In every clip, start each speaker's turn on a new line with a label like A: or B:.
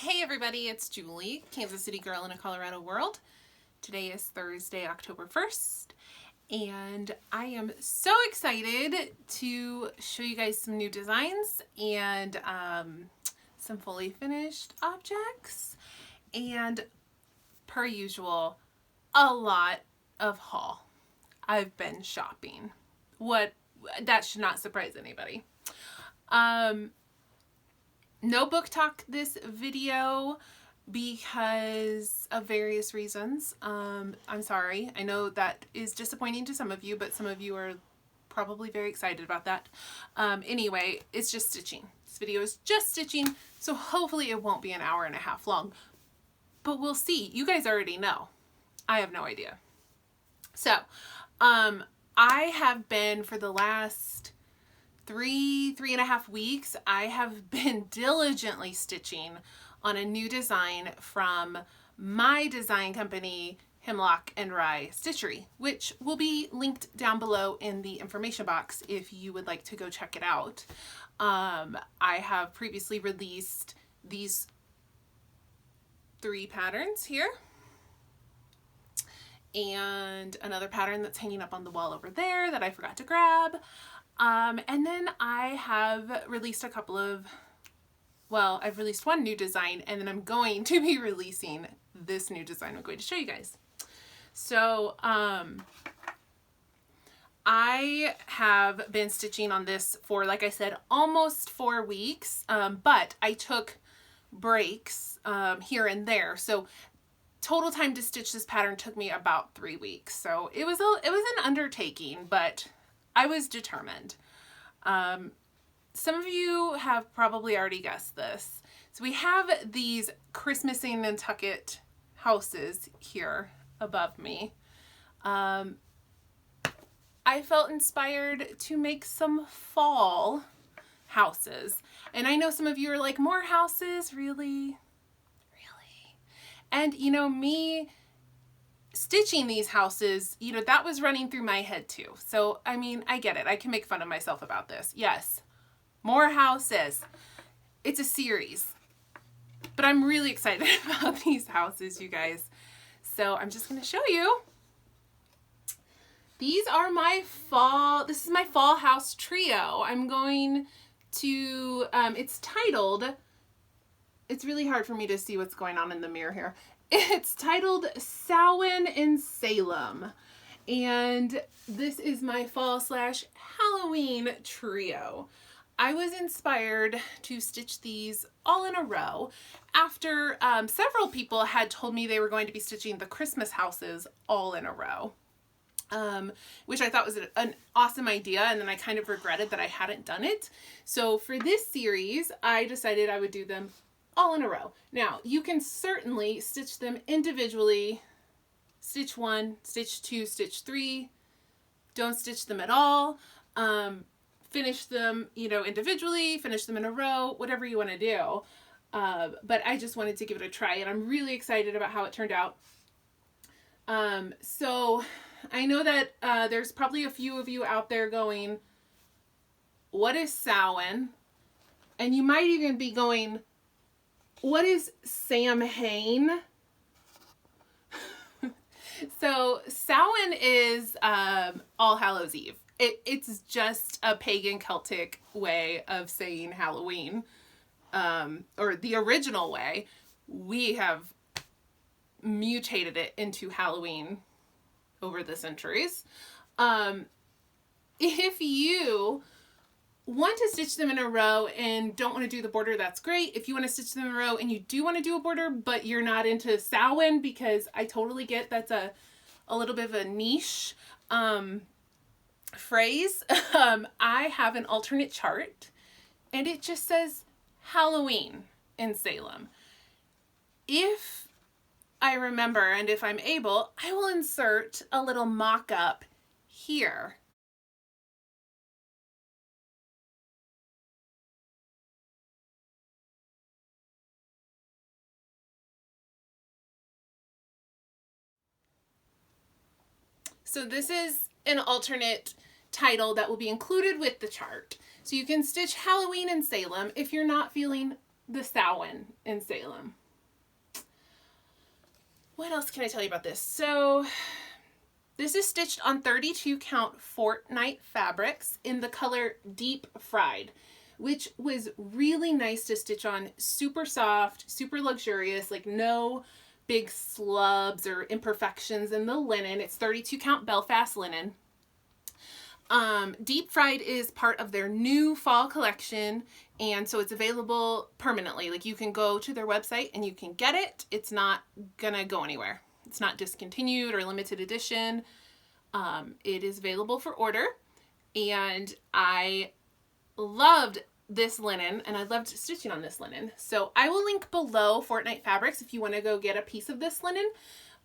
A: Hey everybody, it's Julie, Kansas City girl in a Colorado world. Today is Thursday, October 1st, and I am so excited to show you guys some new designs and some fully finished objects, and per usual, a lot of haul. I've been shopping. That should not surprise anybody. No book talk this video because of various reasons. I'm sorry. I know that is disappointing to some of you, but some of you are probably very excited about that. Anyway, it's just stitching. This video is just stitching, so hopefully it won't be an hour and a half long. But we'll see. You guys already know. I have no idea. So, I have been for the last three and a half weeks, I have been diligently stitching on a new design from my design company, Hemlock Rye Stitchery, which will be linked down below in the information box if you would like to go check it out. I have previously released these 3 patterns here, and another pattern that's hanging up on the wall over there that I forgot to grab. And then I have released I've released one new design, and then I'm going to be releasing this new design I'm going to show you guys. So, I have been stitching on this for, like I said, almost 4 weeks, but I took breaks, here and there. So total time to stitch this pattern took me about 3 weeks. So it was an undertaking, but I was determined. Some of you have probably already guessed this. So we have these Christmas in Nantucket houses here above me. I felt inspired to make some fall houses. And I know some of you are like, more houses? Really? Really? And you know, me stitching these houses, you know, that was running through my head too. So, I mean, I get it. I can make fun of myself about this. Yes, more houses. It's a series. But I'm really excited about these houses, you guys. So I'm just going to show you. These are this is my fall house trio. I'm going to, it's titled, it's really hard for me to see what's going on in the mirror here. It's titled Samhain in Salem, and this is my fall/Halloween trio. I was inspired to stitch these all in a row after several people had told me they were going to be stitching the Christmas houses all in a row, which I thought was an awesome idea, and then I kind of regretted that I hadn't done it. So for this series, I decided I would do them all in a row. Now, you can certainly stitch them individually. Stitch 1, stitch 2, stitch 3. Don't stitch them at all. Finish them, you know, individually, finish them in a row, whatever you want to do. But I just wanted to give it a try, and I'm really excited about how it turned out. So I know that there's probably a few of you out there going, what is Samhain? And you might even be going, what is Samhain? So Samhain is All Hallows Eve. It's just a pagan Celtic way of saying Halloween, or the original way. We have mutated it into Halloween over the centuries. If you want to stitch them in a row and don't want to do the border, that's great. If you want to stitch them in a row and you do want to do a border, but you're not into Samhain, because I totally get that's a little bit of a niche phrase. I have an alternate chart, and it just says Halloween in Salem. If I remember, and if I'm able, I will insert a little mock-up here. So this is an alternate title that will be included with the chart. So you can stitch Halloween in Salem if you're not feeling the Samhain in Salem. What else can I tell you about this? So this is stitched on 32 count Fortnight Fabrics in the color Deep Fried, which was really nice to stitch on. Super soft, super luxurious, like no big slubs or imperfections in the linen. It's 32 count Belfast linen. Deep Fried is part of their new fall collection, and so it's available permanently. Like, you can go to their website and you can get it. It's not gonna go anywhere. It's not discontinued or limited edition. It is available for order, and I loved this linen, and I loved stitching on this linen. So I will link below Fortnight Fabrics if you want to go get a piece of this linen.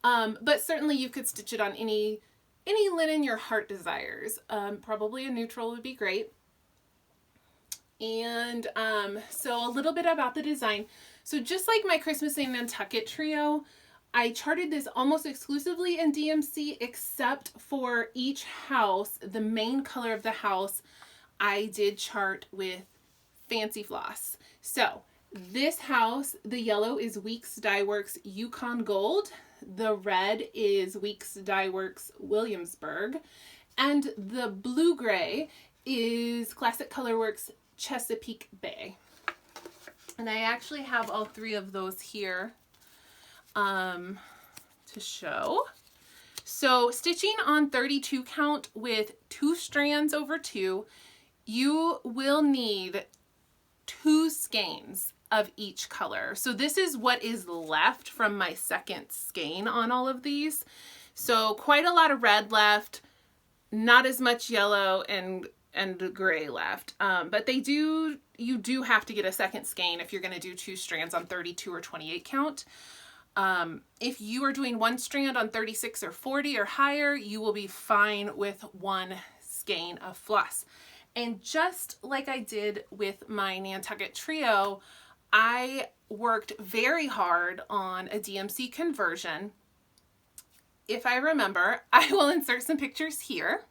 A: But certainly you could stitch it on any linen your heart desires. Probably a neutral would be great. And so a little bit about the design. So just like my Christmas in Nantucket trio, I charted this almost exclusively in DMC, except for each house, the main color of the house, I did chart with Fancy Floss. So this house, the yellow is Weeks Dye Works Yukon Gold. The red is Weeks Dye Works Williamsburg. And the blue-gray is Classic Colorworks Chesapeake Bay. And I actually have all three of those here to show. So stitching on 32 count with 2 strands over 2, you will need 2 skeins of each color. So this is what is left from my second skein on all of these. So quite a lot of red left, not as much yellow and gray left. But you do have to get a second skein if you're going to do 2 strands on 32 or 28 count. If you are doing 1 strand on 36 or 40 or higher, you will be fine with 1 skein of floss. And just like I did with my Nantucket trio, I worked very hard on a DMC conversion. If I remember, I will insert some pictures here.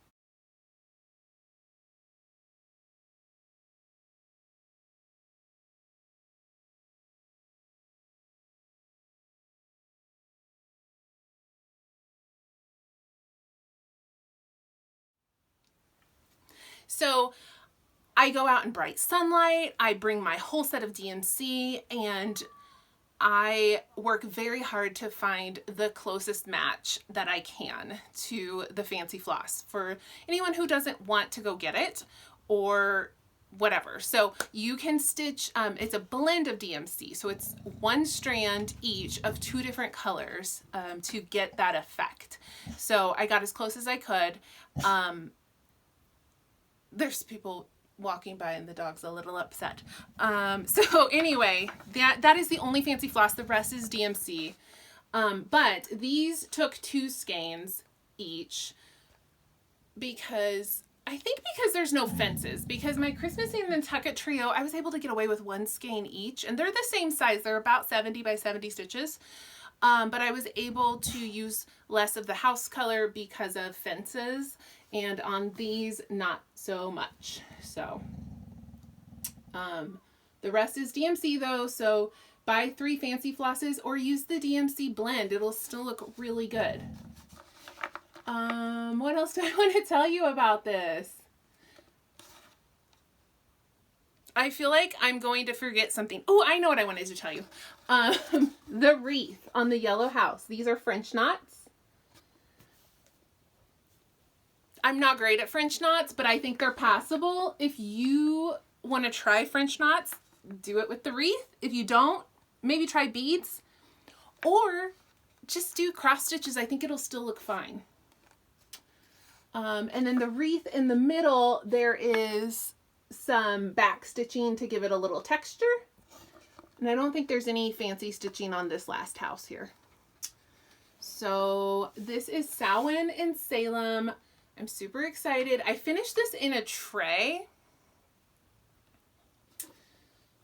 A: So I go out in bright sunlight, I bring my whole set of DMC, and I work very hard to find the closest match that I can to the Fancy Floss for anyone who doesn't want to go get it or whatever. So you can stitch, it's a blend of DMC, so it's 1 strand each of 2 different colors to get that effect. So I got as close as I could. There's people walking by and the dog's a little upset. So anyway, that is the only Fancy Floss. The rest is DMC. But these took 2 skeins each because there's no fences. Because my Christmas in Nantucket trio, I was able to get away with 1 skein each, and they're the same size. They're about 70 by 70 stitches. But I was able to use less of the house color because of fences, and on these, not so much. So, the rest is DMC though, so buy 3 Fancy Flosses or use the DMC blend. It'll still look really good. What else do I want to tell you about this? I feel like I'm going to forget something. Oh, I know what I wanted to tell you. The wreath on the yellow house. These are French knots. I'm not great at French knots, but I think they're possible. If you want to try French knots, do it with the wreath. If you don't, maybe try beads or just do cross stitches. I think it'll still look fine. And then the wreath in the middle, there is some back stitching to give it a little texture. And I don't think there's any fancy stitching on this last house here. So this is Samhain in Salem. I'm super excited. I finished this in a tray.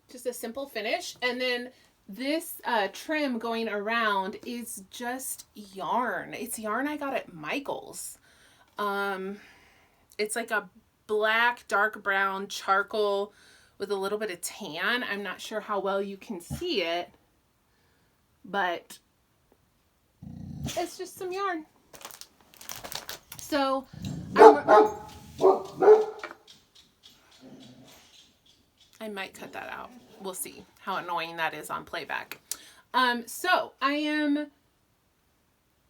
A: Just a simple finish. And then this trim going around is just yarn. It's yarn I got at Michael's. It's like a black, dark brown charcoal with a little bit of tan. I'm not sure how well you can see it, but it's just some yarn. So I might cut that out. We'll see how annoying that is on playback. So I am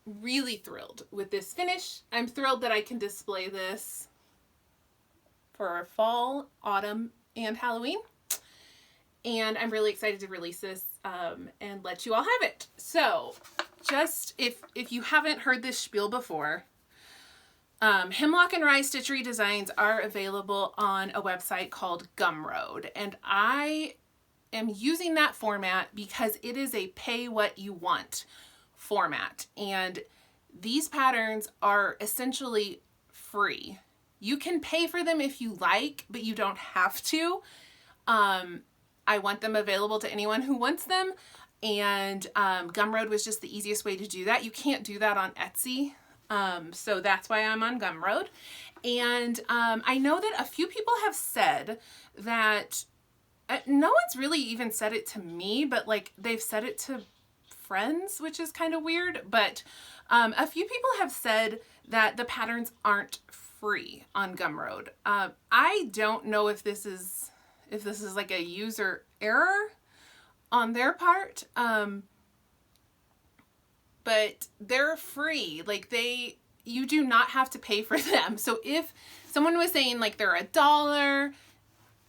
A: really thrilled with this finish. I'm thrilled that I can display this for fall, autumn, and Halloween. And I'm really excited to release this and let you all have it. So just if you haven't heard this spiel before, Hemlock and Rye Stitchery designs are available on a website called Gumroad. And I am using that format because it is a pay what you want format. And these patterns are essentially free. You can pay for them if you like, but you don't have to. I want them available to anyone who wants them. And Gumroad was just the easiest way to do that. You can't do that on Etsy. So that's why I'm on Gumroad. And I know that a few people have said that no one's really even said it to me, but like they've said it to friends, which is kind of weird. But a few people have said that the patterns aren't free on Gumroad. I don't know if this is like a user error on their part. But they're free. Like you do not have to pay for them. So if someone was saying like they're $1,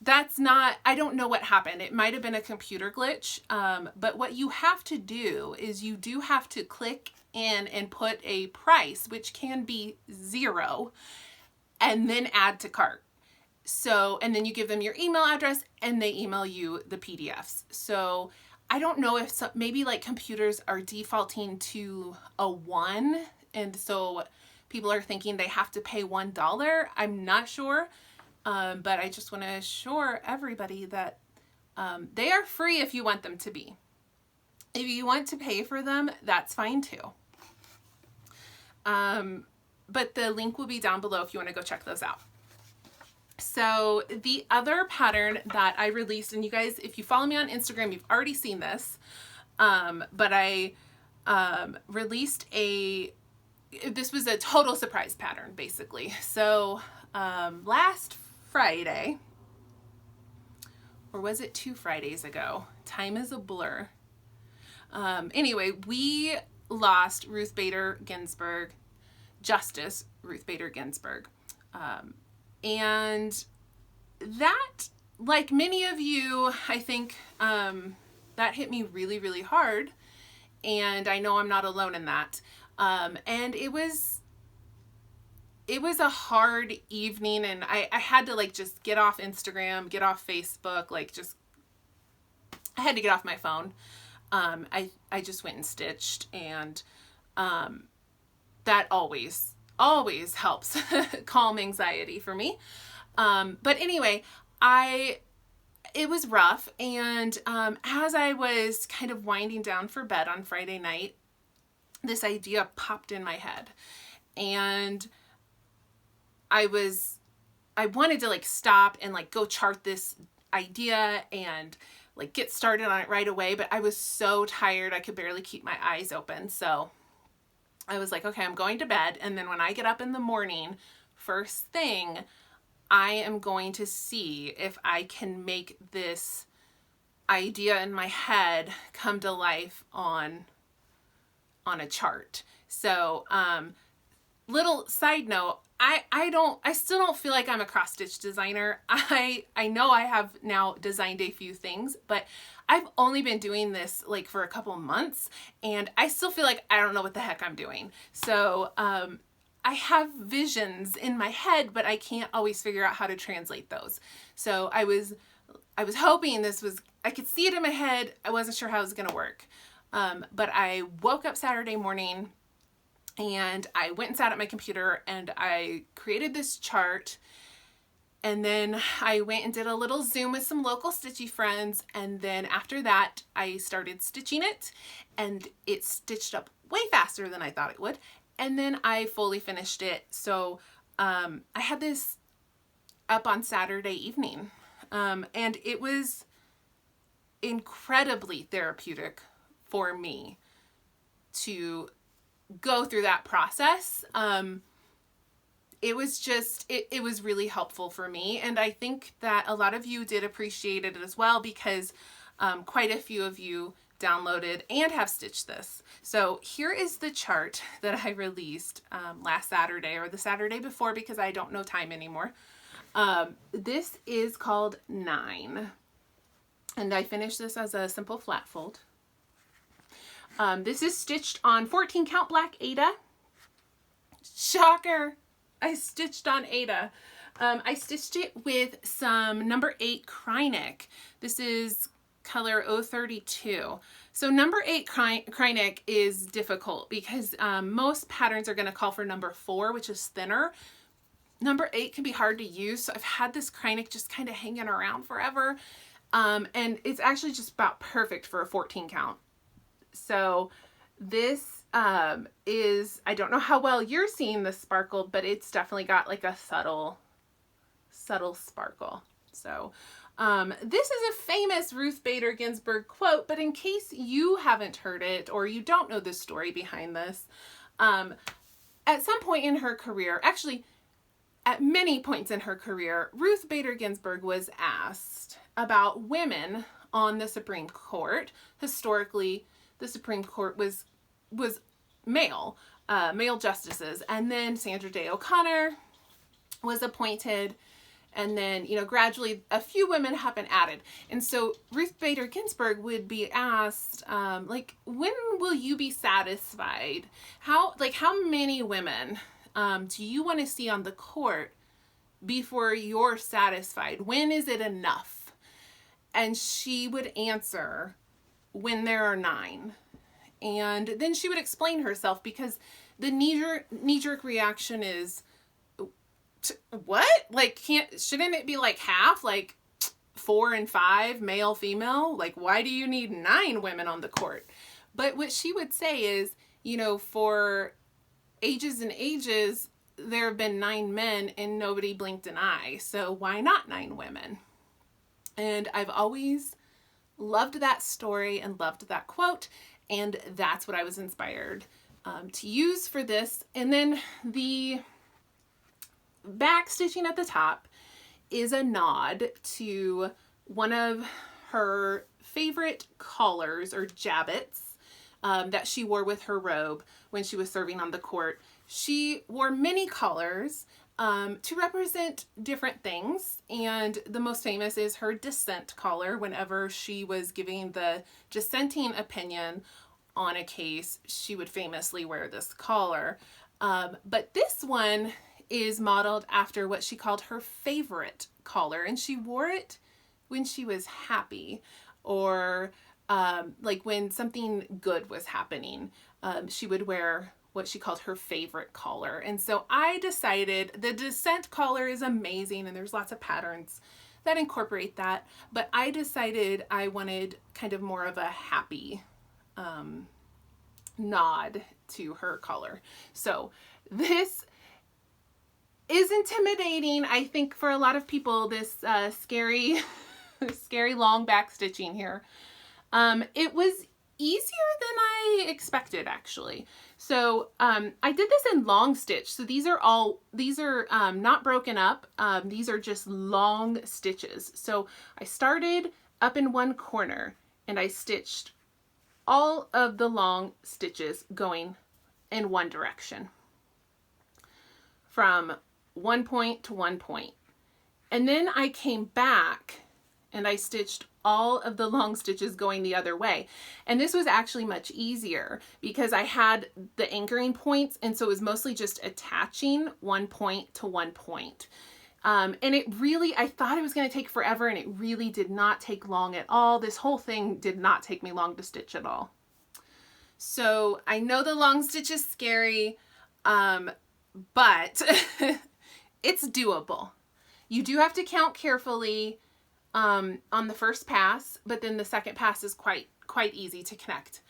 A: that's not, I don't know what happened. It might have been a computer glitch. But what you have to do is you do have to click in and put a price, which can be 0, and then add to cart. So, and then you give them your email address and they email you the PDFs. So I don't know if maybe like computers are defaulting to a 1. And so people are thinking they have to pay $1. I'm not sure. But I just want to assure everybody that they are free if you want them to be. If you want to pay for them, that's fine too. But the link will be down below if you want to go check those out. So the other pattern that I released, and you guys, if you follow me on Instagram, you've already seen this, but I released this was a total surprise pattern, basically. So last Friday, or was it 2 Fridays ago? Time is a blur. Anyway, we lost Ruth Bader Ginsburg, Justice Ruth Bader Ginsburg. And that, like many of you, I think that hit me really, really hard. And I know I'm not alone in that. And it was a hard evening, and I had to like just get off Instagram, get off Facebook, like I had to get off my phone. I just went and stitched, and that always helps calm anxiety for me. But anyway, it was rough. And as I was kind of winding down for bed on Friday night, this idea popped in my head. And I wanted to like stop and like go chart this idea and like get started on it right away. But I was so tired, I could barely keep my eyes open. So I was like, okay, I'm going to bed. And then when I get up in the morning, first thing, I am going to see if I can make this idea in my head come to life on a chart. So, little side note, I still don't feel like I'm a cross stitch designer. I know I have now designed a few things, but I've only been doing this like for a couple months, and I still feel like I don't know what the heck I'm doing. So I have visions in my head, but I can't always figure out how to translate those. So I was hoping I could see it in my head. I wasn't sure how it was going to work. But I woke up Saturday morning and I went and sat at my computer and I created this chart. And then I went and did a little Zoom with some local stitchy friends. And then after that, I started stitching it, and it stitched up way faster than I thought it would. And then I fully finished it. So I had this up on Saturday evening. And it was incredibly therapeutic for me to go through that process. It was just, it was really helpful for me. And I think that a lot of you did appreciate it as well, because quite a few of you downloaded and have stitched this. So here is the chart that I released last Saturday, or the Saturday before, because I don't know time anymore. This is called 9. And I finished this as a simple flat fold. This is stitched on 14 count black Aida. Shocker! I stitched on Aida. I stitched it with some number 8 Krynic. This is color 032. So number 8 Krynic is difficult because most patterns are going to call for number 4, which is thinner. Number 8 can be hard to use. So I've had this Krynic just kind of hanging around forever. And it's actually just about perfect for a 14 count. So this is, I don't know how well you're seeing the sparkle, but it's definitely got like a subtle sparkle. So this is a famous Ruth Bader Ginsburg quote, but in case you haven't heard it or you don't know the story behind this, at some point in her career, actually at many points in her career, Ruth Bader Ginsburg was asked about women on the Supreme Court. Historically, the Supreme Court was male justices, and then Sandra Day O'Connor was appointed, and then, you know, gradually a few women have been added. And so Ruth Bader Ginsburg would be asked, like, when will you be satisfied? How many women do you want to see on the court before you're satisfied? When is it enough? And she would answer, when there are 9. And then she would explain herself, because the knee-jerk reaction is, what? Like, shouldn't it be like half? Like 4 and 5, male, female? Like, why do you need 9 women on the court? But what she would say is, you know, for ages and ages, there have been 9 men and nobody blinked an eye. So why not 9 women? And I've always loved that story and loved that quote. And that's what I was inspired to use for this. And then the back stitching at the top is a nod to one of her favorite collars, or jabots, that she wore with her robe when she was serving on the court. She wore many collars to represent different things, and the most famous is her dissent collar. Whenever she was giving the dissenting opinion on a case, she would famously wear this collar. But this one is modeled after what she called her favorite collar, and she wore it when she was happy, or like when something good was happening. She would wear what she called her favorite collar. And so I decided the dissent collar is amazing, and there's lots of patterns that incorporate that, but I decided I wanted kind of more of a happy nod to her collar. So this is intimidating, I think, for a lot of people, this scary long back stitching here. It was easier than I expected, actually. So I did this in long stitch. So these are not broken up. These are just long stitches. So I started up in one corner and I stitched all of the long stitches going in one direction from one point to one point. And then I came back and I stitched all of the long stitches going the other way. And this was actually much easier because I had the anchoring points, and so it was mostly just attaching one point to one point. And it really, I thought it was going to take forever, and it really did not take long at all. This whole thing did not take me long to stitch at all. So I know the long stitch is scary, but it's doable. You do have to count carefully on the first pass, but then the second pass is quite easy to connect.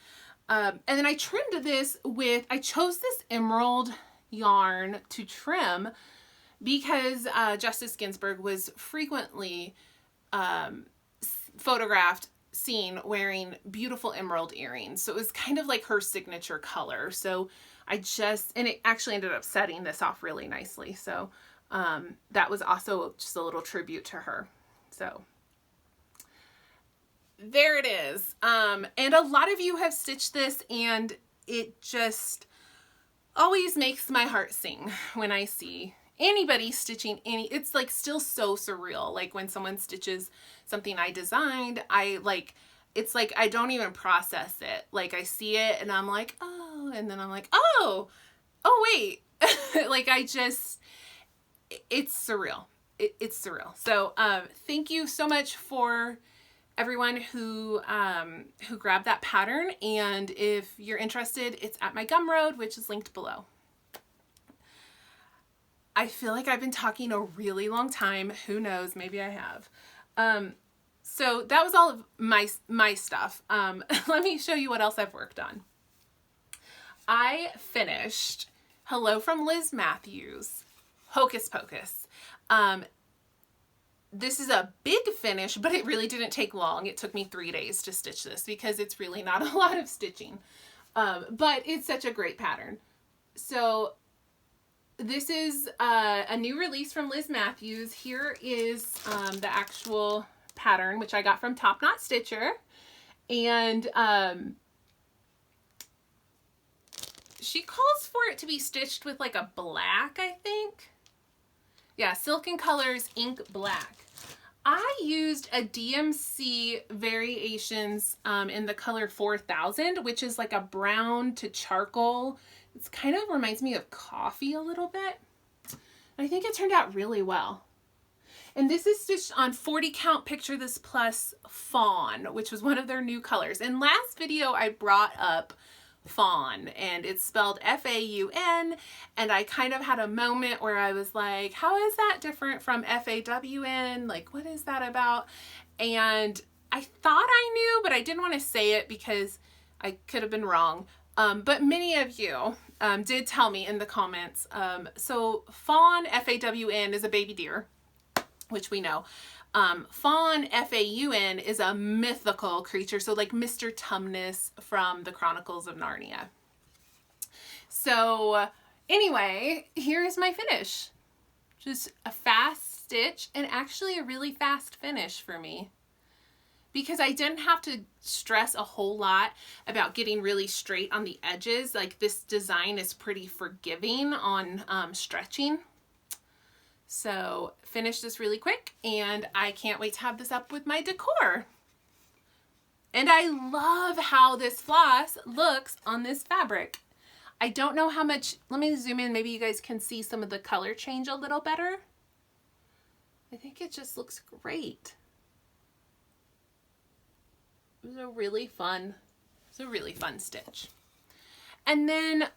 A: And then I trimmed this with, I chose this emerald yarn to trim because Justice Ginsburg was frequently photographed seen wearing beautiful emerald earrings. So it was kind of like her signature color. So and it actually ended up setting this off really nicely. So that was also just a little tribute to her. So there it is. And a lot of you have stitched this, and it just always makes my heart sing when I see anybody stitching it's like still so surreal. Like when someone stitches something I designed, it's like I don't even process it. Like I see it and I'm like, oh, and then I'm like, oh wait. Like it's surreal. It's surreal. So thank you so much for everyone who grabbed that pattern. And if you're interested, it's at my Gumroad, which is linked below. I feel like I've been talking a really long time. Who knows? Maybe I have. So that was all of my stuff. Let me show you what else I've worked on. I finished Hello from Liz Matthews, Hocus Pocus. This is a big finish, but it really didn't take long. It took me 3 days to stitch this because it's really not a lot of stitching. But it's such a great pattern. So this is a new release from Liz Matthews. Here is the actual pattern, which I got from Top Knot Stitcher. And she calls for it to be stitched with like a black, I think. Yeah, Silken Colors Ink Black. I used a DMC Variations in the color 4000, which is like a brown to charcoal. It's kind of reminds me of coffee a little bit. I think it turned out really well. And this is stitched on 40 count Picture This Plus Fawn, which was one of their new colors. In last video, I brought up Fawn, and it's spelled F-A-U-N, and I kind of had a moment where I was like, how is that different from F-A-W-N? Like, what is that about? And I thought I knew, but I didn't want to say it because I could have been wrong. But many of you did tell me in the comments. So Fawn, F-A-W-N, is a baby deer, which we know. Fawn, F-A-U-N, is a mythical creature. So like Mr. Tumnus from the Chronicles of Narnia. So anyway, here's my finish. Just a fast stitch, and actually a really fast finish for me, because I didn't have to stress a whole lot about getting really straight on the edges. Like this design is pretty forgiving on stretching. So finish this really quick, and I can't wait to have this up with my decor. And I love how this floss looks on this fabric. I don't know how much, let me zoom in, maybe you guys can see some of the color change a little better. I think it just looks great. It was a really fun stitch. And then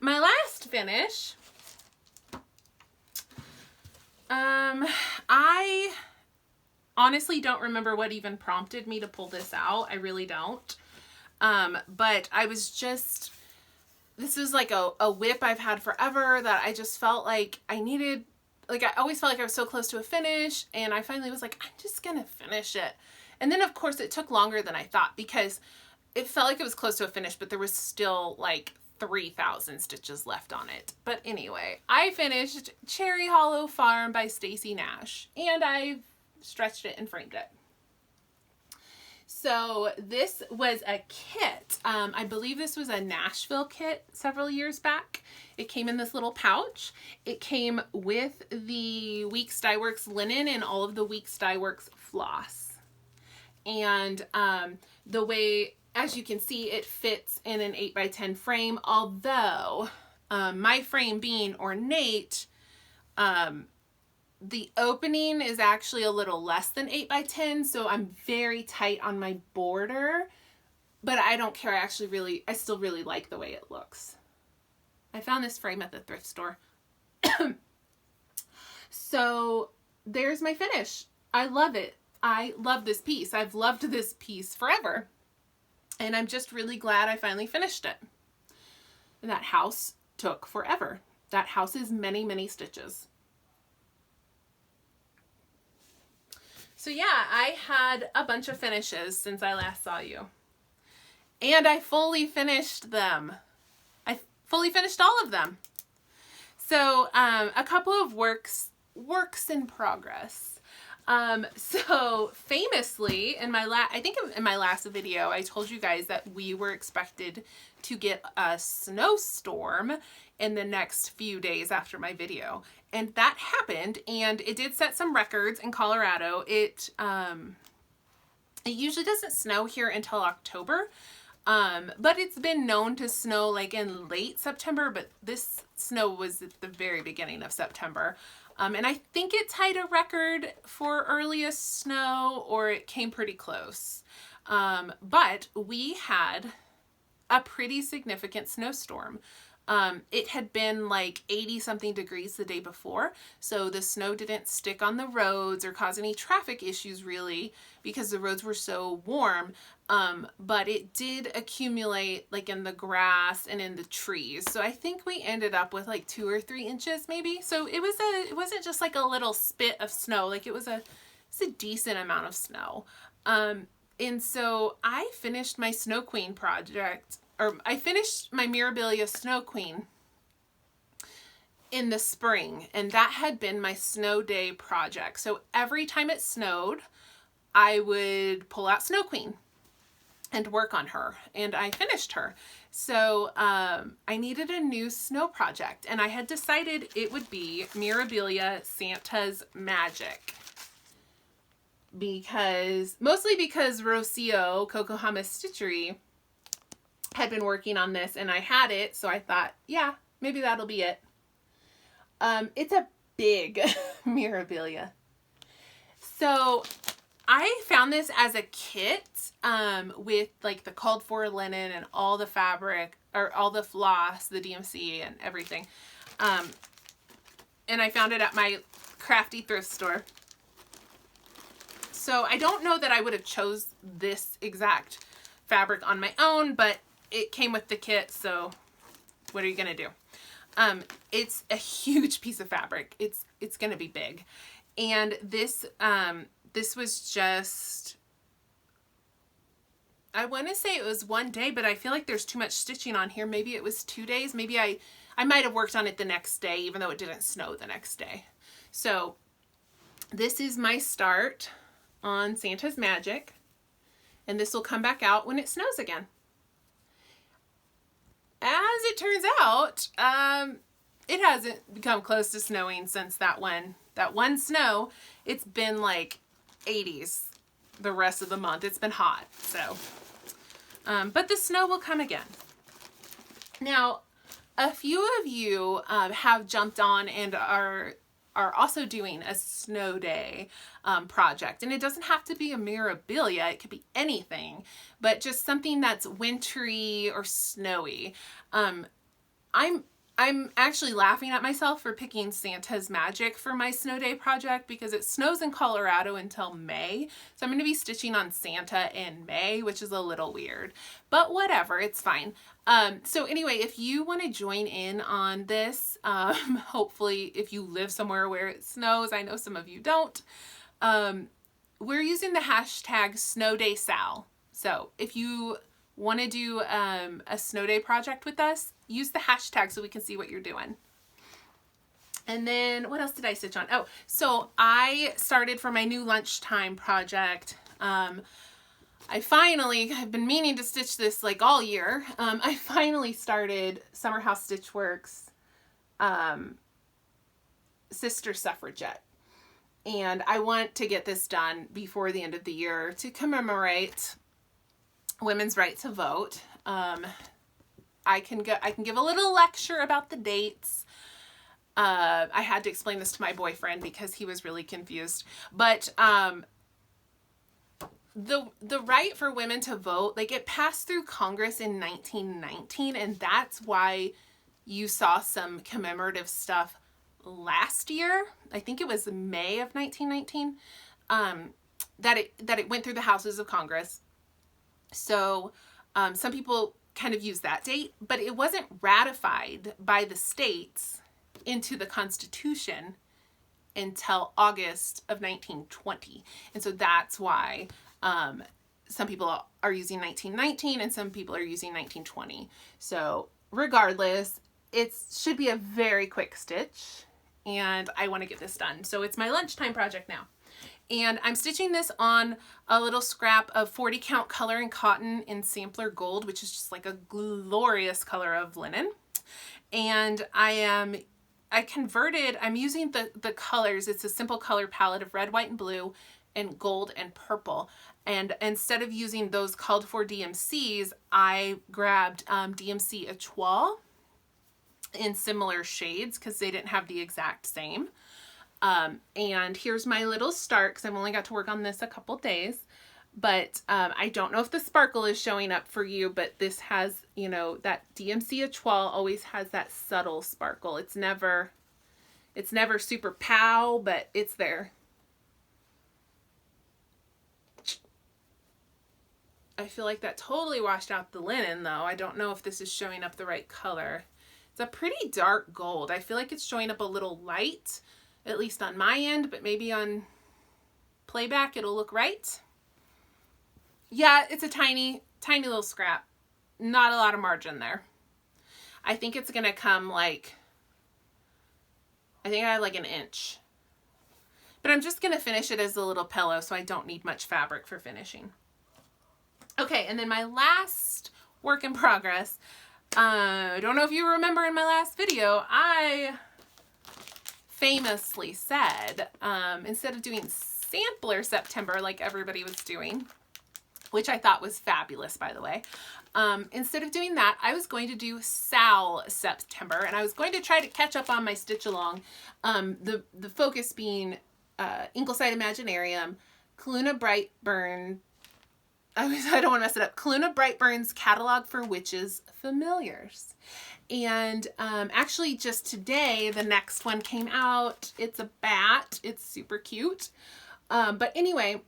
A: my last finish, I honestly don't remember what even prompted me to pull this out. I really don't. But I was just, this is like a whip I've had forever that I just felt like I needed, like I always felt like I was so close to a finish, and I finally was like, I'm just gonna finish it. And then of course it took longer than I thought, because it felt like it was close to a finish, but there was still like 3,000 stitches left on it. But anyway, I finished Cherry Hollow Farm by Stacy Nash, and I stretched it and framed it. So this was a kit. I believe this was a Nashville kit several years back. It came in this little pouch. It came with the Weeks Dye Works linen and all of the Weeks Dye Works floss. And the way, as you can see, it fits in an 8x10 frame, although my frame being ornate, the opening is actually a little less than 8x10, so I'm very tight on my border, but I don't care. I still really like the way it looks. I found this frame at the thrift store. So there's my finish. I love it. I love this piece. I've loved this piece forever. And I'm just really glad I finally finished it. And that house took forever. That house is many, many stitches. So yeah, I had a bunch of finishes since I last saw you. And I fully finished them. I fully finished all of them. So a couple of works in progress. So famously in my I think in my last video, I told you guys that we were expected to get a snowstorm in the next few days after my video. And that happened, and it did set some records in Colorado. It usually doesn't snow here until October. But it's been known to snow like in late September, but this snow was at the very beginning of September. And I think it tied a record for earliest snow, or it came pretty close. But we had a pretty significant snowstorm. It had been like 80 something degrees the day before, so the snow didn't stick on the roads or cause any traffic issues really, because the roads were so warm. But it did accumulate like in the grass and in the trees. So I think we ended up with like 2 or 3 inches maybe. So it wasn't just like a little spit of snow, like it's a decent amount of snow. And so I finished my Snow Queen project, or I finished my Mirabilia Snow Queen in the spring, and that had been my snow day project. So every time it snowed, I would pull out Snow Queen and work on her, and I finished her. So I needed a new snow project, and I had decided it would be Mirabilia Santa's Magic. Mostly because Rocio, Kokohama Stitchery, had been working on this and I had it, so I thought, yeah, maybe that'll be it. It's a big Mirabilia. So I found this as a kit with like the called for linen and all the fabric, or all the floss, the DMC and everything. And I found it at my crafty thrift store. So I don't know that I would have chose this exact fabric on my own, but it came with the kit, so what are you gonna do? It's a huge piece of fabric. It's gonna be big. And this was just, I want to say it was 1 day, but I feel like there's too much stitching on here. Maybe it was 2 days. Maybe I might have worked on it the next day, even though it didn't snow the next day. So this is my start on Santa's Magic, and this will come back out when it snows again. As it turns out, it hasn't become close to snowing since that one snow. It's been like 80s the rest of the month. It's been hot, so. But the snow will come again. Now, a few of you have jumped on and are also doing a snow day project. And it doesn't have to be a Mirabilia, it could be anything, but just something that's wintry or snowy. I'm actually laughing at myself for picking Santa's Magic for my snow day project because it snows in Colorado until May. So I'm going to be stitching on Santa in May, which is a little weird, but whatever, it's fine. So anyway, if you want to join in on this, hopefully if you live somewhere where it snows, I know some of you don't, we're using the hashtag SnowDaySal. So if you want to do a snow day project with us, use the hashtag so we can see what you're doing. And then what else did I stitch on? Oh, so I started for my new Lunchtime project. I've been meaning to stitch this like all year. I finally started Summer House Stitchworks Sister Suffragette. And I want to get this done before the end of the year to commemorate women's right to vote. I can give a little lecture about the dates. I had to explain this to my boyfriend because he was really confused. But the right for women to vote, like, it passed through Congress in 1919, and that's why you saw some commemorative stuff last year. I think it was May of 1919, that it went through the houses of Congress. So some people kind of use that date, but it wasn't ratified by the states into the Constitution until August of 1920. And so that's why some people are using 1919 and some people are using 1920. So regardless, it should be a very quick stitch, and I want to get this done. So it's my lunchtime project now. And I'm stitching this on a little scrap of 40 count color and cotton in Sampler Gold, which is just like a glorious color of linen. And I'm using the colors. It's a simple color palette of red, white, and blue, and gold and purple. And instead of using those called for DMCs, I grabbed DMC Etoile in similar shades because they didn't have the exact same. And here's my little start, because I've only got to work on this a couple days. But I don't know if the sparkle is showing up for you, but this has, you know, that DMC Etoile always has that subtle sparkle. It's never super pow, but it's there. I feel like that totally washed out the linen, though. I don't know if this is showing up the right color. It's a pretty dark gold. I feel like it's showing up a little light, at least on my end, but maybe on playback it'll look right. Yeah, it's a tiny, tiny little scrap. Not a lot of margin there. I think it's gonna come like, I think I have like an inch. But I'm just gonna finish it as a little pillow, so I don't need much fabric for finishing. Okay, and then my last work in progress. I don't know if you remember in my last video, I famously said, instead of doing Sampler September like everybody was doing, which I thought was fabulous, by the way, instead of doing that, I was going to do Sal September, and I was going to try to catch up on my stitch along. The focus being Ingleside Imaginarium, Kaluna Brightburn, I don't want to mess it up, Kaluna Brightburn's Catalog for Witches Familiars. And actually just today, the next one came out. It's a bat. It's super cute. But anyway,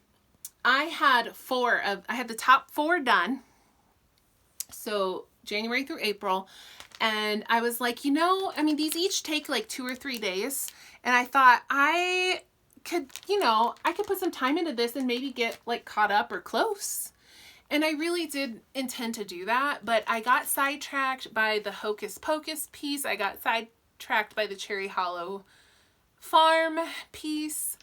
A: I had the top 4 done. So January through April. And I was like, you know, I mean, these each take like 2 or 3 days. And I thought I could put some time into this and maybe get like caught up or close. And I really did intend to do that, but I got sidetracked by the Hocus Pocus piece. I got sidetracked by the Cherry Hollow Farm piece.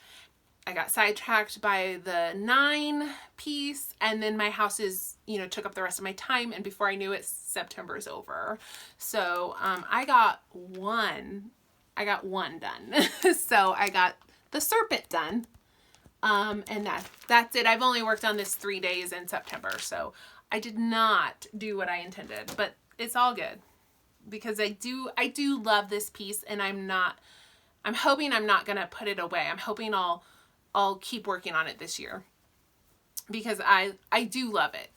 A: I got sidetracked by the 9 piece, and then my houses, took up the rest of my time, and before I knew it, September is over. So I got one done. So I got the Serpent done. And that's it. I've only worked on this 3 days in September, so I did not do what I intended, but it's all good because I do love this piece, and I'm hoping I'm not going to put it away. I'm hoping I'll keep working on it this year because I do love it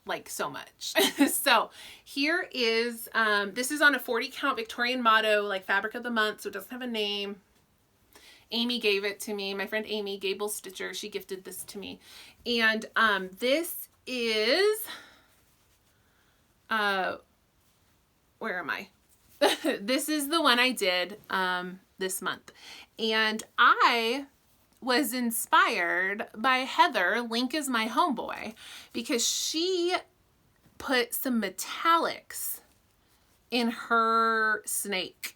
A: like so much. So here is, this is on a 40 count Victorian motto, like fabric of the month. So it doesn't have a name. Amy gave it to me. My friend Amy, Gable Stitcher, she gifted this to me. And this is, where am I? This is the one I did this month. And I was inspired by Heather, Link is my homeboy, because she put some metallics in her snake.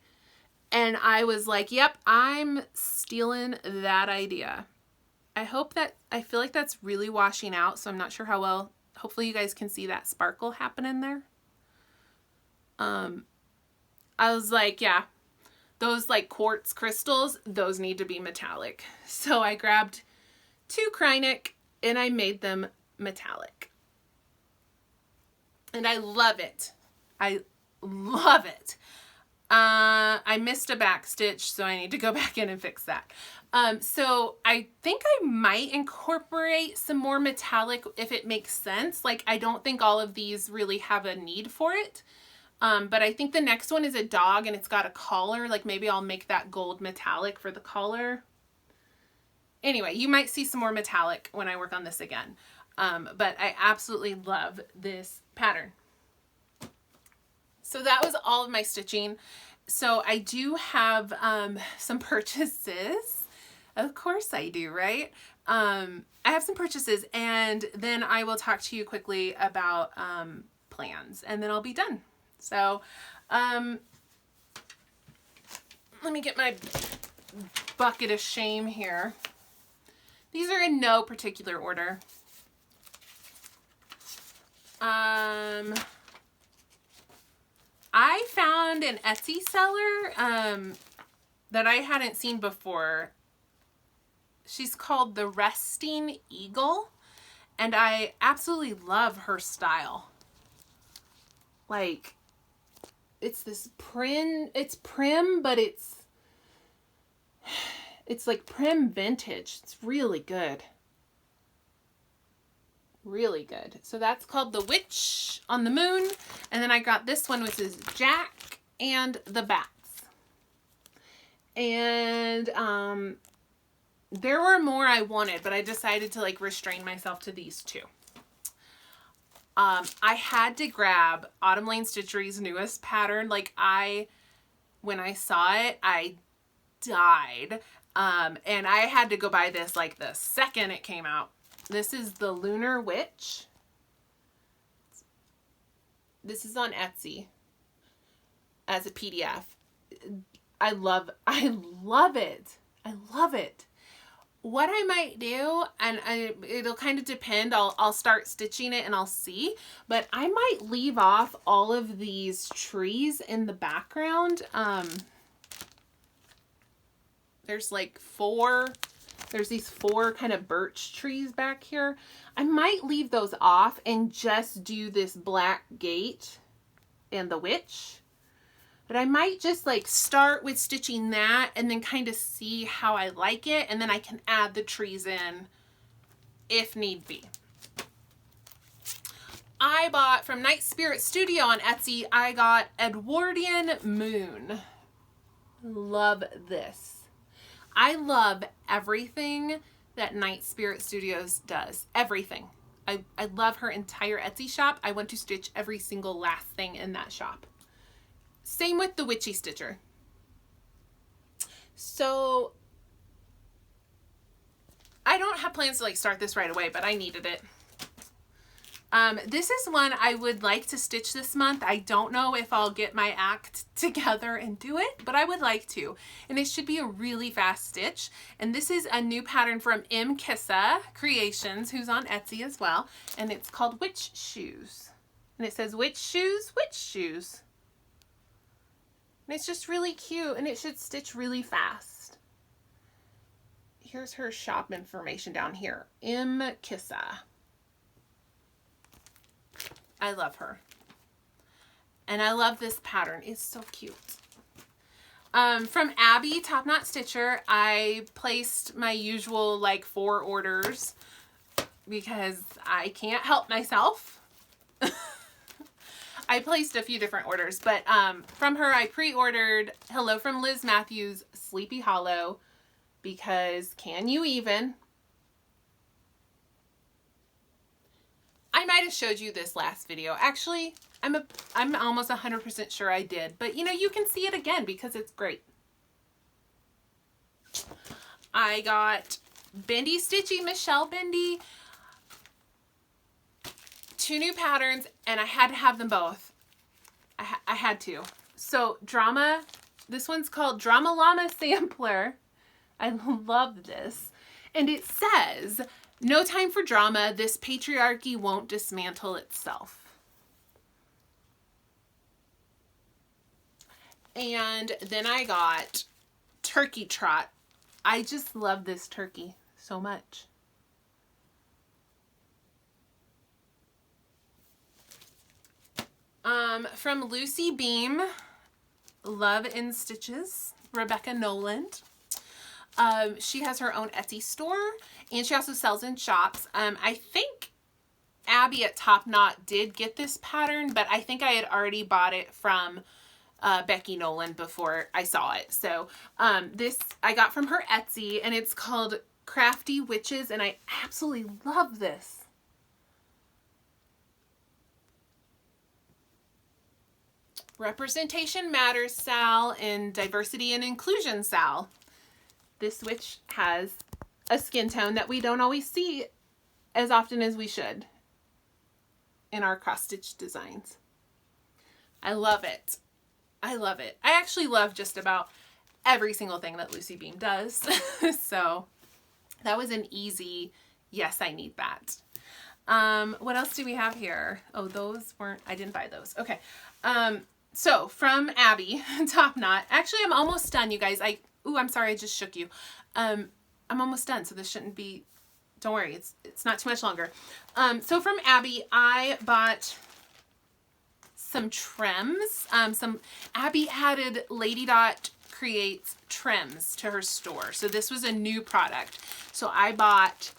A: And I was like, yep, I'm stealing that idea. I feel like that's really washing out, so I'm not sure how well, hopefully you guys can see that sparkle happening there. I was like, yeah, those like quartz crystals, those need to be metallic. So I grabbed 2 Krynic and I made them metallic. And I love it. I love it. I missed a back stitch, so I need to go back in and fix that. So I think I might incorporate some more metallic if it makes sense. Like, I don't think all of these really have a need for it. But I think the next one is a dog and it's got a collar. Like, maybe I'll make that gold metallic for the collar. Anyway, you might see some more metallic when I work on this again. But I absolutely love this pattern. So that was all of my stitching. So I do have some purchases. Of course I do, right? I have some purchases, and then I will talk to you quickly about plans, and then I'll be done. So let me get my bucket of shame here. These are in no particular order. I found an Etsy seller that I hadn't seen before. She's called the Resting Eagle, and I absolutely love her style. Like, it's this prim, but it's like prim vintage. It's really good. Really good. So that's called The Witch on the Moon. And then I got this one, which is Jack and the Bats. And there were more I wanted, but I decided to like restrain myself to these two. I had to grab Autumn Lane Stitchery's newest pattern. Like when I saw it, I died. And I had to go buy this like the second it came out. This is the Lunar Witch. This is on Etsy as a PDF. I love it. I love it. What I might do, and it'll kind of depend, I'll start stitching it and I'll see, but I might leave off all of these trees in the background. There's like there's these 4 kind of birch trees back here. I might leave those off and just do this black gate and the witch. But I might just like start with stitching that and then kind of see how I like it. And then I can add the trees in if need be. I bought from Night Spirit Studio on Etsy, I got Edwardian Moon. Love this. I love everything that Night Spirit Studios does. Everything. I love her entire Etsy shop. I want to stitch every single last thing in that shop. Same with the Witchy Stitcher. So I don't have plans to like start this right away, but I needed it. This is one I would like to stitch this month. I don't know if I'll get my act together and do it, but I would like to. And it should be a really fast stitch. And this is a new pattern from M. Kissa Creations, who's on Etsy as well. And it's called Witch Shoes. And it says, Witch Shoes, Witch Shoes. And it's just really cute, and it should stitch really fast. Here's her shop information down here. M. Kissa. I love her. And I love this pattern. It's so cute. From Abby, Top Knot Stitcher, I placed my usual like 4 orders because I can't help myself. I placed a few different orders, but from her I pre-ordered Hello from Liz Matthews Sleepy Hollow because can you even? I might have showed you this last video. Actually, I'm almost 100% sure I did, but you know, you can see it again because it's great. I got Bendy Stitchy, Michelle Bendy, 2 new patterns, and I had to have them both. I had to. So Drama, this one's called Drama Llama Sampler. I love this. And it says, no time for drama. This patriarchy won't dismantle itself. And then I got Turkey Trot. I just love this turkey so much. From Lucy Beam, Love in Stitches, Rebecca Noland. She has her own Etsy store, and she also sells in shops. I think Abby at Top Knot did get this pattern, but I think I had already bought it from Becky Nolan before I saw it. So this I got from her Etsy, and it's called Crafty Witches, and I absolutely love this. Representation Matters, Sal, and Diversity and Inclusion, Sal. This witch has a skin tone that we don't always see as often as we should in our cross stitch designs. I love it. I love it. I actually love just about every single thing that Lucy Beam does. So that was an easy, yes, I need that. What else do we have here? Oh, those weren't, I didn't buy those. Okay. So from Abby, Top Knot. Actually, I'm almost done, you guys. I'm sorry, I just shook you. I'm almost done, so this shouldn't be, don't worry, it's not too much longer. So from Abby, I bought some trims. Abby added Lady Dot Creates trims to her store. So this was a new product. So I bought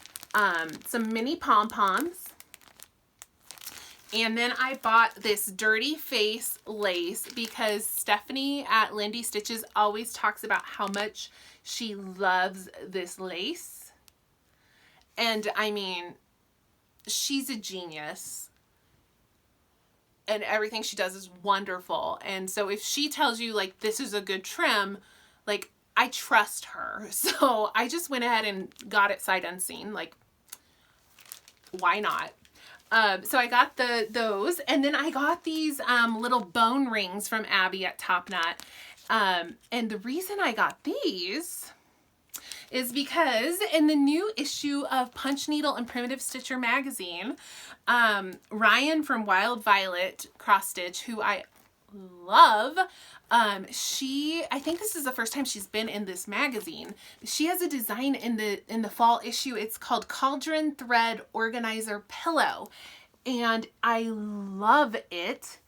A: some mini pom-poms. And then I bought this Dirty Face lace because Stephanie at Lindy Stitches always talks about how much she loves this lace. And I mean, she's a genius. And everything she does is wonderful. And so if she tells you like this is a good trim, like I trust her. So I just went ahead and got it sight unseen. Like, why not? So I got those, and then I got these little bone rings from Abby at Top Knot. And the reason I got these is because in the new issue of Punch Needle and Primitive Stitcher magazine, Ryan from Wild Violet Cross Stitch, who I love, I think this is the first time she's been in this magazine. She has a design in the fall issue. It's called Cauldron Thread Organizer Pillow, and I love it.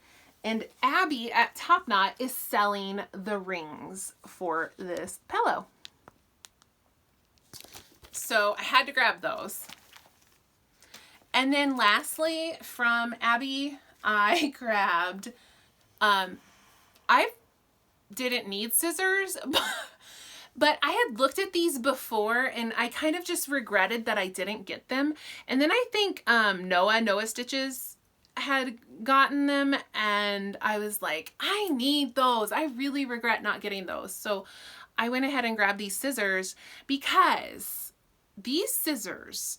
A: And Abby at Top Knot is selling the rings for this pillow. So I had to grab those. And then lastly, from Abby, I grabbed, I didn't need scissors, but I had looked at these before and I kind of just regretted that I didn't get them. And then I think Noah Stitches had gotten them, and I was like, I need those. I really regret not getting those. So I went ahead and grabbed these scissors because these scissors,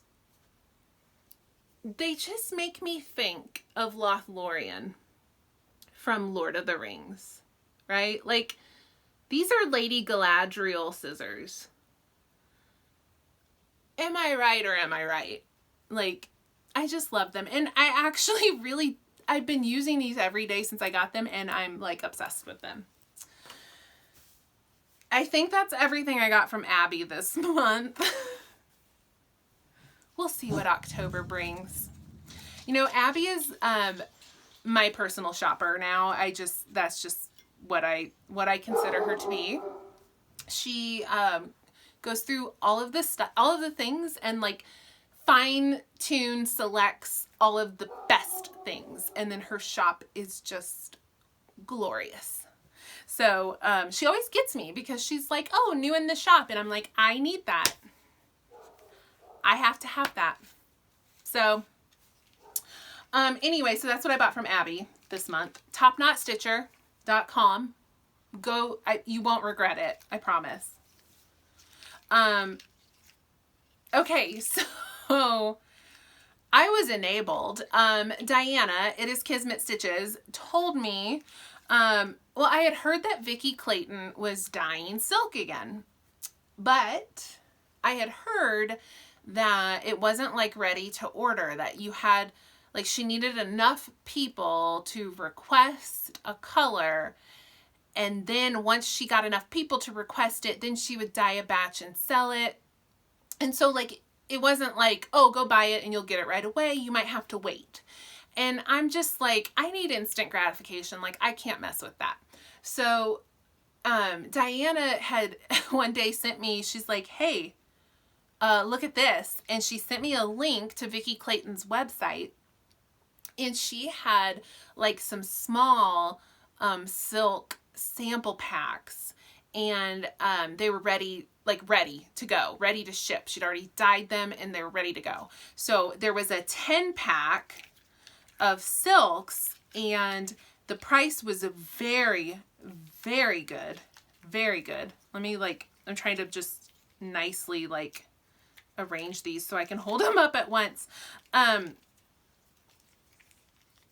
A: they just make me think of Lothlorien from Lord of the Rings, right? Like, these are Lady Galadriel scissors. Am I right or am I right? Like, I just love them. And I actually really, I've been using these every day since I got them, and I'm like obsessed with them. I think that's everything I got from Abby this month. We'll see what October brings. You know, Abby is my personal shopper now. That's just what I consider her to be. She goes through all of this stuff, all of the things, and like fine-tune selects all of the best things, and then her shop is just glorious. So she always gets me because she's like, oh, new in the shop, and I'm like, I need that. I have to have that. So anyway, so that's what I bought from Abby this month. TopKnotStitcher.com. Go, you won't regret it, I promise. Okay, so I was enabled. Diana, it is Kismet Stitches, told me, well, I had heard that Vicki Clayton was dyeing silk again, but I had heard that it wasn't like ready to order, that you had, like, she needed enough people to request a color, and then once she got enough people to request it, then she would dye a batch and sell it. And so, like, it wasn't like, oh, go buy it and you'll get it right away. You might have to wait. And I'm just like, I need instant gratification. Like, I can't mess with that. So Diana had one day sent me, she's like, hey, look at this. And she sent me a link to Vicki Clayton's website. And she had like some small silk sample packs. And they were ready to go, ready to ship. She'd already dyed them and they were ready to go. So there was a 10-pack of silks, and the price was very, very good. Very good. Let me, like, I'm trying to just nicely like arrange these so I can hold them up at once.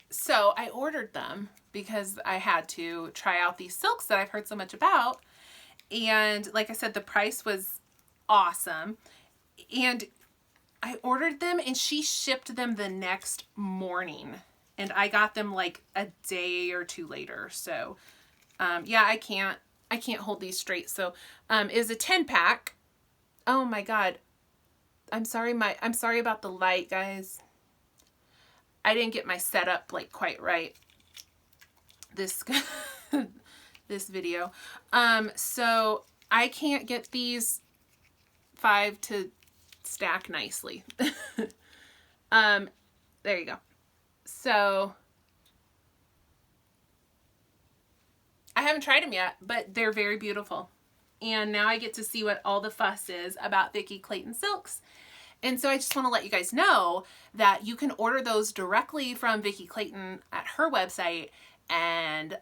A: So I ordered them because I had to try out these silks that I've heard so much about. And like I said, the price was awesome. And I ordered them and she shipped them the next morning. And I got them like a day or two later. So yeah, I can't hold these straight. So it was a 10-pack. Oh my God. I'm sorry about the light, guys. I didn't get my setup like quite right this this video. So I can't get these 5 to stack nicely. There you go. So I haven't tried them yet, but they're very beautiful. And now I get to see what all the fuss is about Vicki Clayton silks. And so I just want to let you guys know that you can order those directly from Vicki Clayton at her website. And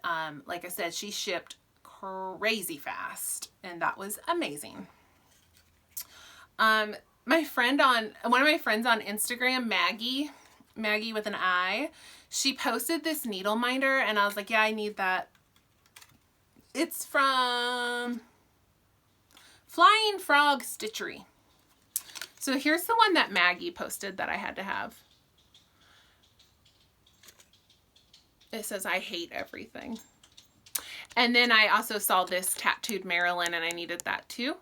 A: like I said, she shipped crazy fast, and that was amazing. One of my friends on Instagram, Maggie with an I, she posted this needle minder, and I was like, yeah, I need that. It's from Flying Frog Stitchery. So here's the one that Maggie posted that I had to have. It says, I hate everything. And then I also saw this tattooed Marilyn, and I needed that too.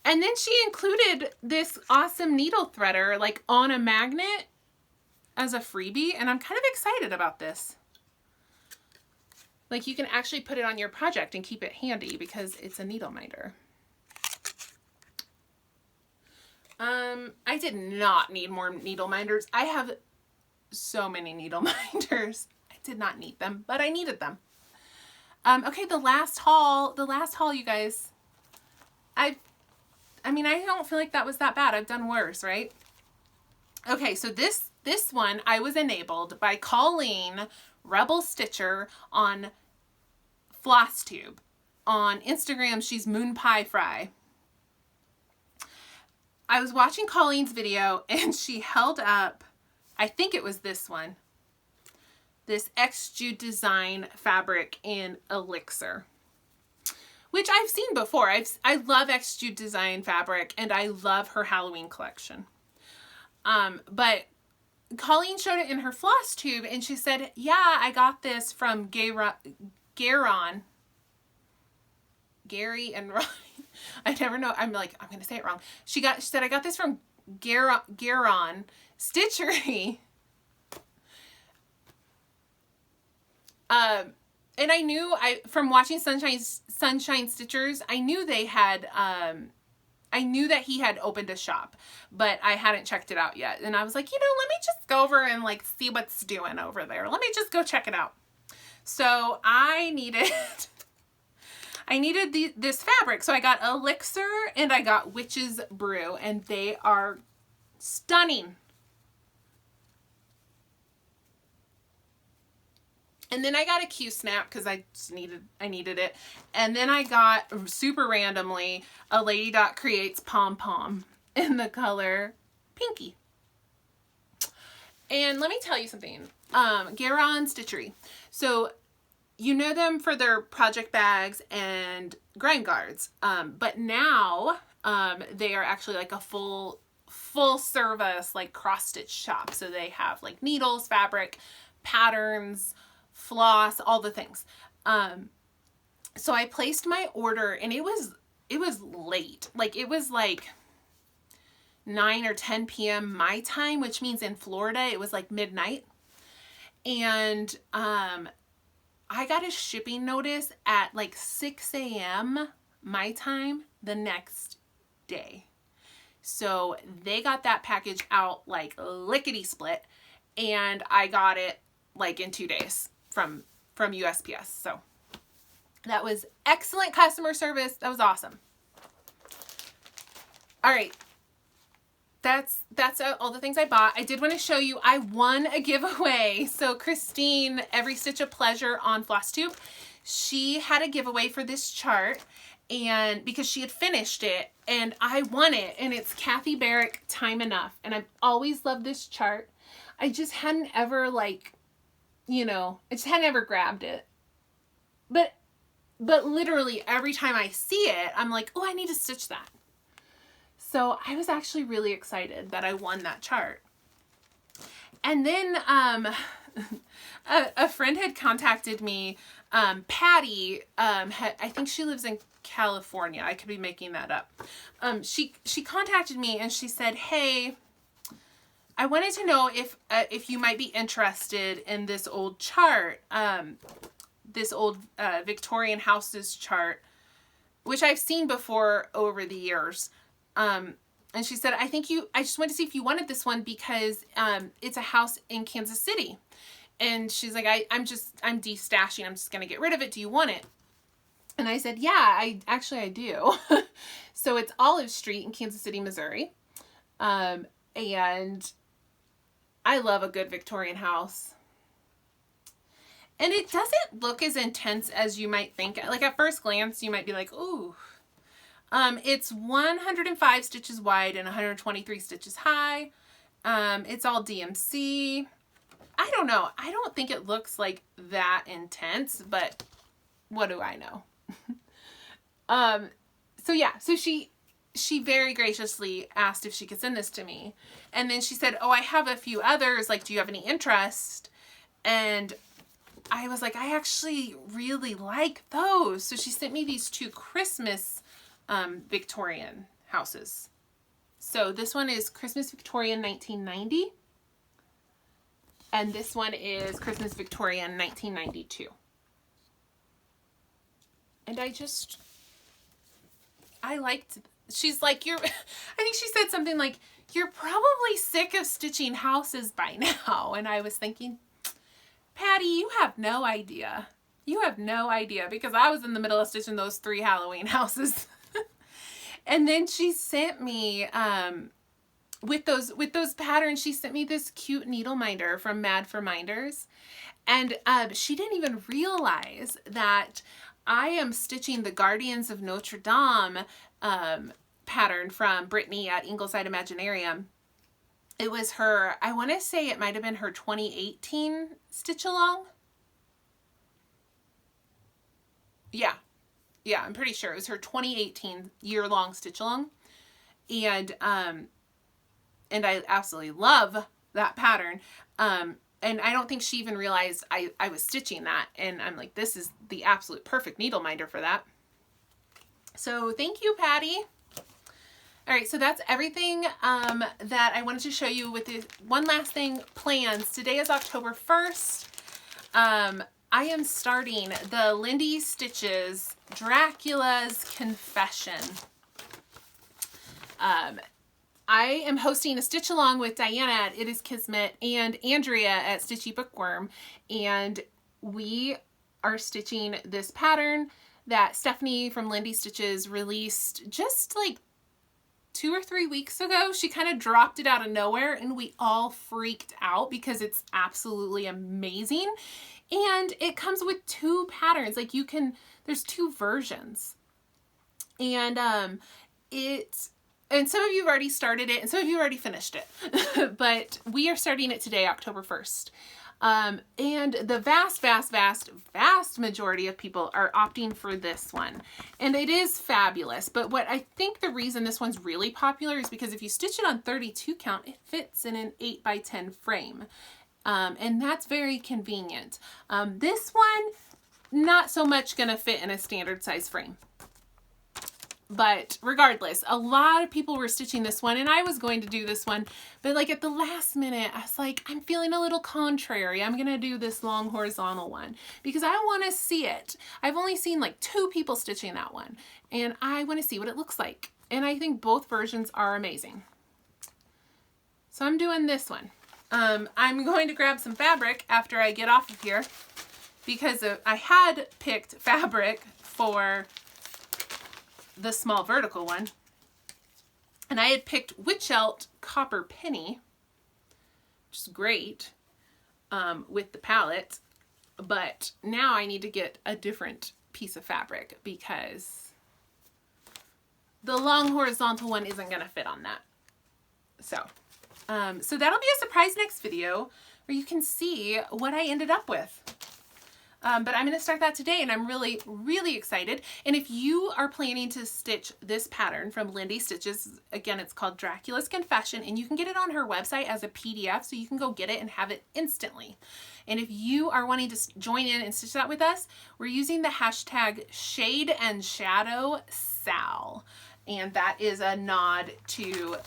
A: And then she included this awesome needle threader like on a magnet as a freebie, and I'm kind of excited about this. Like, you can actually put it on your project and keep it handy because it's a needle minder. I did not need more needle minders. I have so many needle minders. I did not need them, but I needed them. Okay, the last haul, you guys. I mean, I don't feel like that was that bad. I've done worse, right? Okay, so this one I was enabled by Colleen Rebel Stitcher on Flosstube. On Instagram, she's Moon Pie Fry. I was watching Colleen's video and she held up, I think it was this one, this X-Jude Design fabric in Elixir, which I've seen before. I love X-Jude Design fabric, and I love her Halloween collection. But Colleen showed it in her Flosstube, and she said, yeah, I got this from Gary and Ron. I never know. I'm like, I'm going to say it wrong. She said, I got this from Garon Stitchery. And I knew, from watching Sunshine Stitchers, I knew they had, I knew that he had opened a shop, but I hadn't checked it out yet. And I was like, you know, let me just go over and like see what's doing over there. Let me just go check it out. So I needed this fabric. So I got Elixir and I got Witch's Brew, and they are stunning. And then I got a Q-snap because I needed it. And then I got, super randomly, a Lady Dot Creates pom-pom in the color Pinky. And let me tell you something. Garon Stitchery. So you know them for their project bags and grind guards. But now they are actually like a full service like cross stitch shop. So they have like needles, fabric, patterns, floss, all the things. So I placed my order, and it was late. Like, it was like 9 or 10 p.m. my time, which means in Florida it was like midnight. And I got a shipping notice at like 6 a.m. my time the next day. So they got that package out like lickety split, and I got it like in 2 days from USPS. So that was excellent customer service. That was awesome. All right. That's all the things I bought. I did want to show you, I won a giveaway. So Christine, Every Stitch of Pleasure on Flosstube, she had a giveaway for this chart, and because she had finished it and I won it, and it's Kathy Barrick Time Enough. And I've always loved this chart. I just hadn't ever like, you know, I just hadn't ever grabbed it. But literally every time I see it, I'm like, oh, I need to stitch that. So I was actually really excited that I won that chart. And then a friend had contacted me, Patty, I think she lives in California. I could be making that up. She contacted me and she said, hey, I wanted to know if you might be interested in this old chart, this old Victorian houses chart, which I've seen before over the years. And she said, I just wanted to see if you wanted this one because it's a house in Kansas City. And she's like, I'm destashing. I'm just going to get rid of it. Do you want it? And I said, yeah, I do. So it's Olive Street in Kansas City, Missouri. And I love a good Victorian house. And it doesn't look as intense as you might think. Like at first glance, you might be like, ooh. It's 105 stitches wide and 123 stitches high. It's all DMC. I don't know. I don't think it looks like that intense, but what do I know? So yeah, so she very graciously asked if she could send this to me. And then she said, oh, I have a few others. Like, do you have any interest? And I was like, I actually really like those. So she sent me these 2 Christmas Victorian houses. So this one is Christmas Victorian 1990. And this one is Christmas Victorian 1992. And I liked, she's like, I think she said something like, you're probably sick of stitching houses by now. And I was thinking, Patty, you have no idea. You have no idea, because I was in the middle of stitching those 3 Halloween houses. And then she sent me, with those patterns, she sent me this cute needle minder from Mad for Minders. And she didn't even realize that I am stitching the Guardians of Notre Dame pattern from Brittany at Ingleside Imaginarium. It was her, I want to say it might have been her 2018 stitch along. Yeah, I'm pretty sure it was her 2018 year-long stitch along. And I absolutely love that pattern. And I don't think she even realized I was stitching that. And I'm like, this is the absolute perfect needle minder for that. So thank you, Patty. All right, so that's everything that I wanted to show you. With the one last thing, plans. Today is October 1st. I am starting the Lindy Stitches Dracula's Confession. I am hosting a stitch along with Diana at It Is Kismet and Andrea at Stitchy Bookworm, and we are stitching this pattern that Stephanie from Lindy Stitches released just like 2 or 3 weeks ago. She kind of dropped it out of nowhere and we all freaked out because it's absolutely amazing. And it comes with 2 patterns. Like there's 2 versions. And some of you have already started it and some of you have already finished it. But we are starting it today, October 1st. And the vast majority of people are opting for this one. And it is fabulous. But what I think the reason this one's really popular is because if you stitch it on 32 count, it fits in an 8x10 frame. And that's very convenient. This one, not so much gonna fit in a standard size frame. But regardless, a lot of people were stitching this one, and I was going to do this one, but like at the last minute, I was like, I'm feeling a little contrary. I'm going to do this long horizontal one because I want to see it. I've only seen like 2 people stitching that one, and I want to see what it looks like. And I think both versions are amazing. So I'm doing this one. I'm going to grab some fabric after I get off of here because I had picked fabric for the small vertical one, and I had picked Witchelt Copper Penny, which is great with the palette, but now I need to get a different piece of fabric because the long horizontal one isn't gonna fit on that. So, so that'll be a surprise next video where you can see what I ended up with. But I'm going to start that today, and I'm really, really excited. And if you are planning to stitch this pattern from Lindy Stitches, again, it's called Dracula's Confession, and you can get it on her website as a PDF, so you can go get it and have it instantly. And if you are wanting to join in and stitch that with us, we're using the hashtag Shade and Shadow Sal. And that is a nod to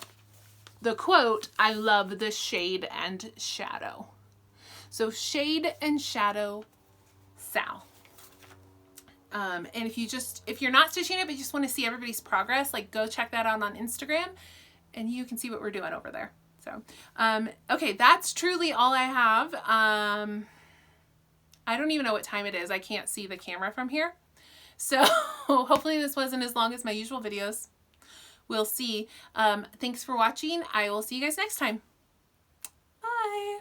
A: the quote, "I love the shade and shadow." So Shade and Shadow Sal. And if you're not stitching it, but you just want to see everybody's progress, like go check that out on Instagram and you can see what we're doing over there. So, okay, that's truly all I have. I don't even know what time it is. I can't see the camera from here. So hopefully this wasn't as long as my usual videos. We'll see. Thanks for watching. I will see you guys next time. Bye.